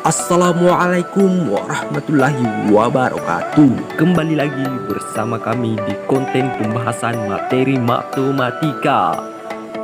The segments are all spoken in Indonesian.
Assalamualaikum warahmatullahi wabarakatuh. Kembali lagi bersama kami di konten pembahasan materi matematika.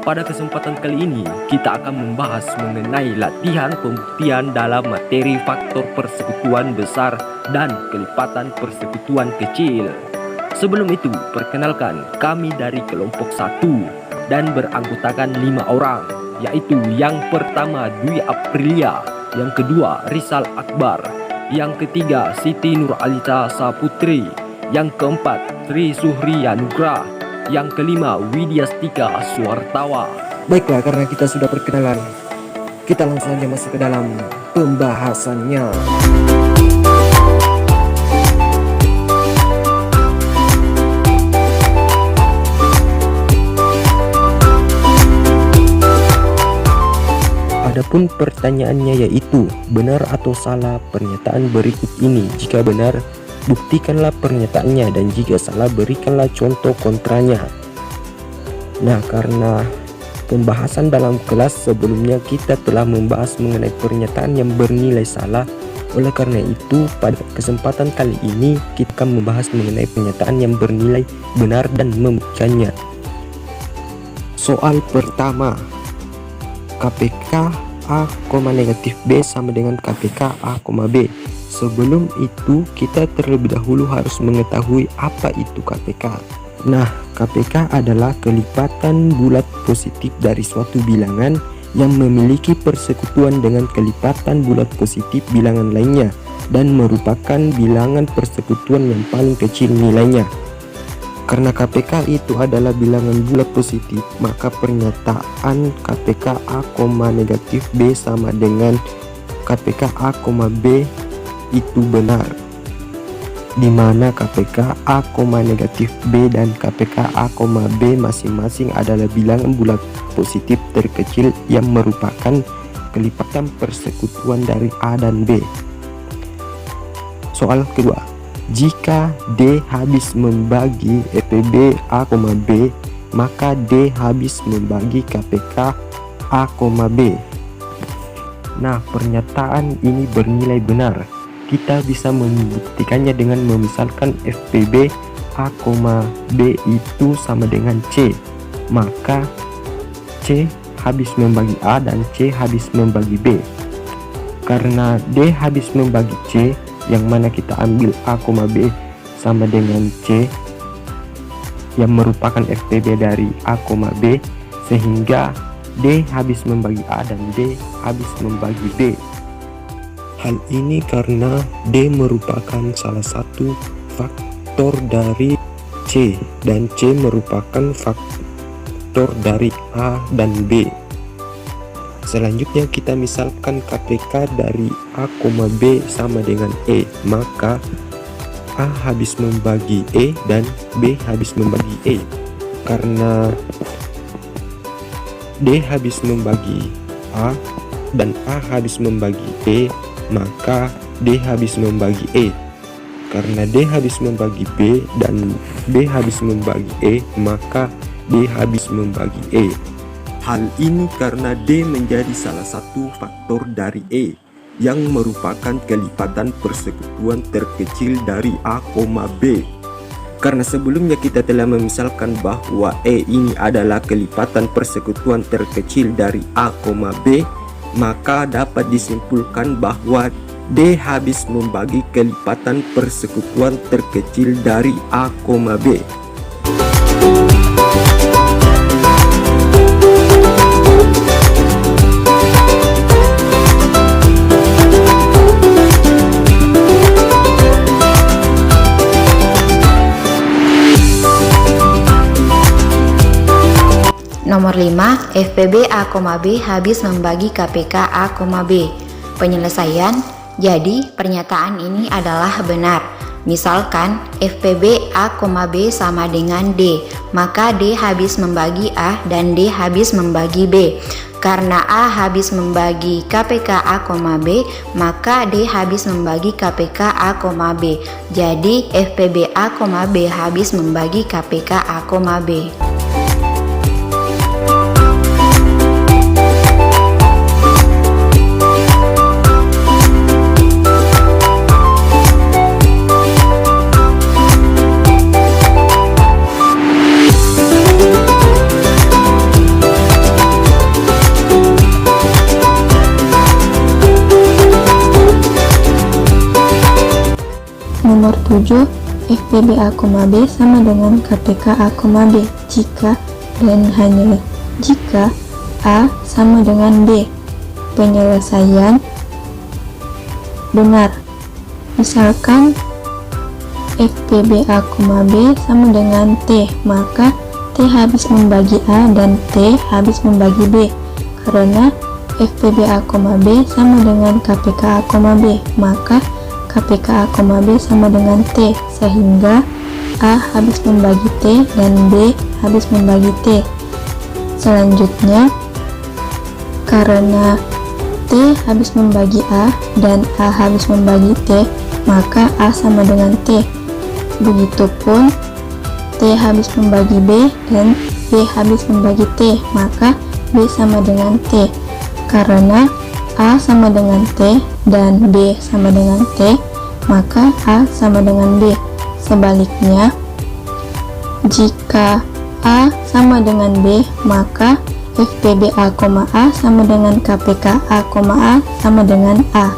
Pada kesempatan kali ini kita akan membahas mengenai latihan pembuktian dalam materi faktor persekutuan besar dan kelipatan persekutuan kecil. Sebelum itu, perkenalkan kami dari kelompok 1 dan beranggotakan 5 orang, yaitu yang pertama Dwi Aprilia, yang kedua Rizal Akbar, yang ketiga Siti Nuralita Saputri, yang keempat Tri Suhriya Nugra, yang kelima Widyastika Suartawa. Baiklah, karena kita sudah perkenalan, kita langsung saja masuk ke dalam pembahasannya. Adapun pertanyaannya yaitu, benar atau salah pernyataan berikut ini? Jika benar, buktikanlah pernyataannya, dan jika salah, berikanlah contoh kontranya. Nah, karena pembahasan dalam kelas sebelumnya kita telah membahas mengenai pernyataan yang bernilai salah, oleh karena itu pada kesempatan kali ini kita akan membahas mengenai pernyataan yang bernilai benar dan membuktikannya. Soal pertama, KPK A, negatif B sama dengan KPK A, B. Sebelum itu kita terlebih dahulu harus mengetahui apa itu KPK. Nah, KPK adalah kelipatan bulat positif dari suatu bilangan yang memiliki persekutuan dengan kelipatan bulat positif bilangan lainnya dan merupakan bilangan persekutuan yang paling kecil nilainya. Karena KPK itu adalah bilangan bulat positif, maka pernyataan KPK A, negatif B sama dengan KPK A, B itu benar, di mana KPK A, negatif B dan KPK A, B masing-masing adalah bilangan bulat positif terkecil yang merupakan kelipatan persekutuan dari A dan B. Soal kedua, jika D habis membagi FPB A, B, maka D habis membagi KPK A, B. Nah, pernyataan ini bernilai benar. Kita bisa membuktikannya dengan memisalkan FPB A, B itu sama dengan C. Maka C habis membagi A dan C habis membagi B. Karena D habis membagi C, yang mana kita ambil A, B sama dengan C yang merupakan FPB dari A, B, sehingga D habis membagi A dan D habis membagi B. Hal ini karena D merupakan salah satu faktor dari C dan C merupakan faktor dari A dan B. Selanjutnya kita misalkan KPK dari A, B sama dengan E, maka A habis membagi E dan B habis membagi E. Karena D habis membagi A dan A habis membagi E, maka D habis membagi E. Karena D habis membagi B dan B habis membagi E, maka D habis membagi E. Hal ini karena D menjadi salah satu faktor dari E yang merupakan kelipatan persekutuan terkecil dari A, B. Karena sebelumnya kita telah memisalkan bahwa E ini adalah kelipatan persekutuan terkecil dari A, B, maka dapat disimpulkan bahwa D habis membagi kelipatan persekutuan terkecil dari A, B. Nomor 5, FPB A, B habis membagi KPK A, B. Penyelesaian, jadi pernyataan ini adalah benar. Misalkan FPB A, B sama dengan D, maka D habis membagi A dan D habis membagi B. Karena A habis membagi KPK A, B, maka D habis membagi KPK A, B. Jadi FPB A, B habis membagi KPK A, B. Nomor 7, FPB A, B sama dengan KPK A, B jika dan hanya jika A sama dengan B. Penyelesaian benar. Misalkan FPB A, B sama dengan T, maka T habis membagi A dan T habis membagi B. Karena FPB A, B sama dengan KPK A, B, maka KPK A, B sama dengan T, sehingga A habis membagi T dan B habis membagi T. Selanjutnya, karena T habis membagi A dan A habis membagi T, maka A sama dengan T. Begitupun T habis membagi B dan B habis membagi T, maka B sama dengan T. Karena A sama dengan T dan B sama dengan T, maka A sama dengan B. Sebaliknya, jika A sama dengan B, maka FPB A, A sama dengan KPK A, A sama dengan A.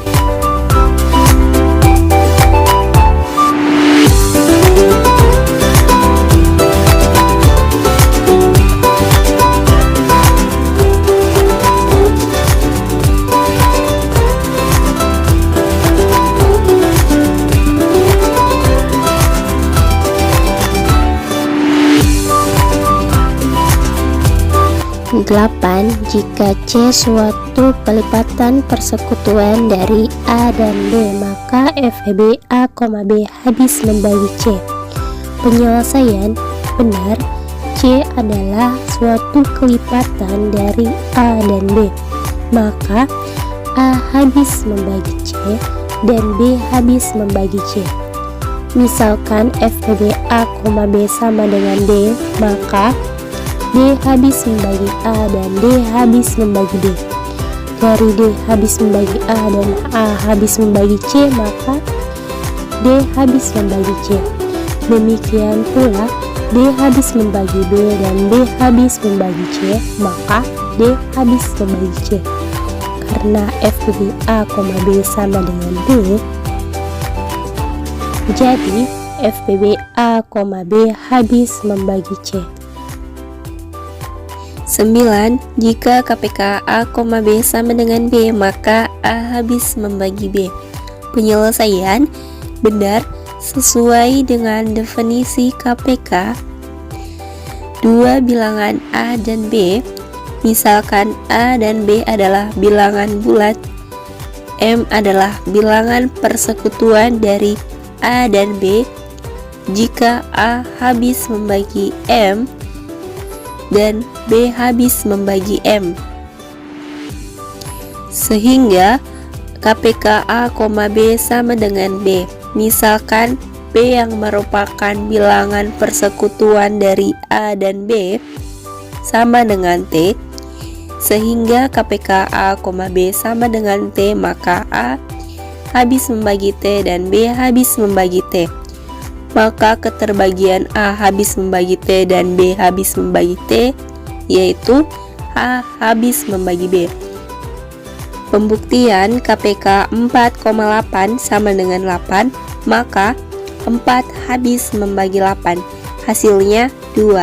Delapan, jika C suatu pelipatan persekutuan dari A dan B, maka FEB A, B habis membagi C. Penyelesaian benar, C adalah suatu kelipatan dari A dan B, maka A habis membagi C dan B habis membagi C. Misalkan FEB A, B sama dengan D, maka D habis membagi A dan D habis membagi D. Dari D habis membagi A dan A habis membagi C, maka D habis membagi C. Demikian pula D habis membagi B dan B habis membagi C, maka D habis membagi C. Karena FPB A, B sama dengan D, jadi FPB A, B habis membagi C. 9. Jika KPK A, B sama dengan B, maka A habis membagi B. Penyelesaian benar sesuai dengan definisi KPK. Dua bilangan A dan B, misalkan A dan B adalah bilangan bulat, M adalah bilangan persekutuan dari A dan B. Jika A habis membagi M dan B habis membagi M, sehingga KPK A, B sama dengan B. Misalkan B yang merupakan bilangan persekutuan dari A dan B sama dengan T, sehingga KPK A, B sama dengan T, maka A habis membagi T dan B habis membagi T. Maka keterbagian A habis membagi T dan B habis membagi T, yaitu A habis membagi B. Pembuktian KPK 4,8 sama dengan 8, maka 4 habis membagi 8, hasilnya 2.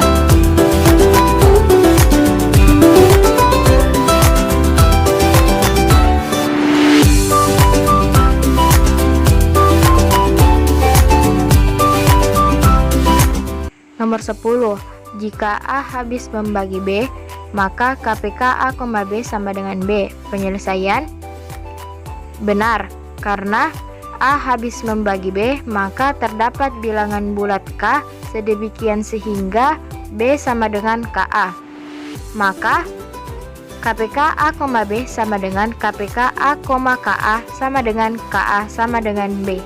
Nomor 10. Jika A habis membagi B, maka KPK A, B sama dengan B. Penyelesaian benar, karena A habis membagi B, maka terdapat bilangan bulat K sedemikian sehingga B sama dengan KA. Maka KPK A, B sama dengan KPK A, KA sama dengan KA sama dengan B.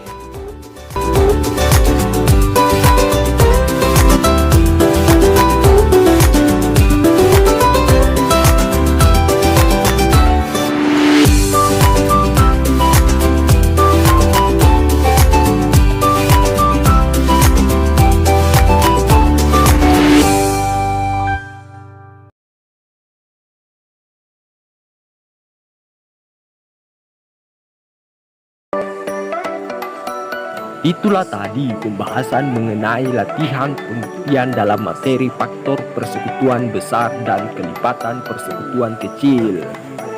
Itulah tadi pembahasan mengenai latihan pembuktian dalam materi faktor persekutuan besar dan kelipatan persekutuan kecil.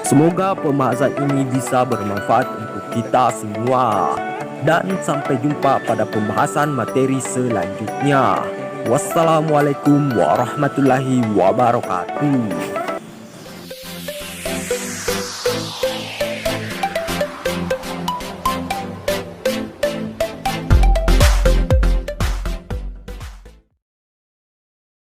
Semoga pembahasan ini bisa bermanfaat untuk kita semua. Dan sampai jumpa pada pembahasan materi selanjutnya. Wassalamualaikum warahmatullahi wabarakatuh.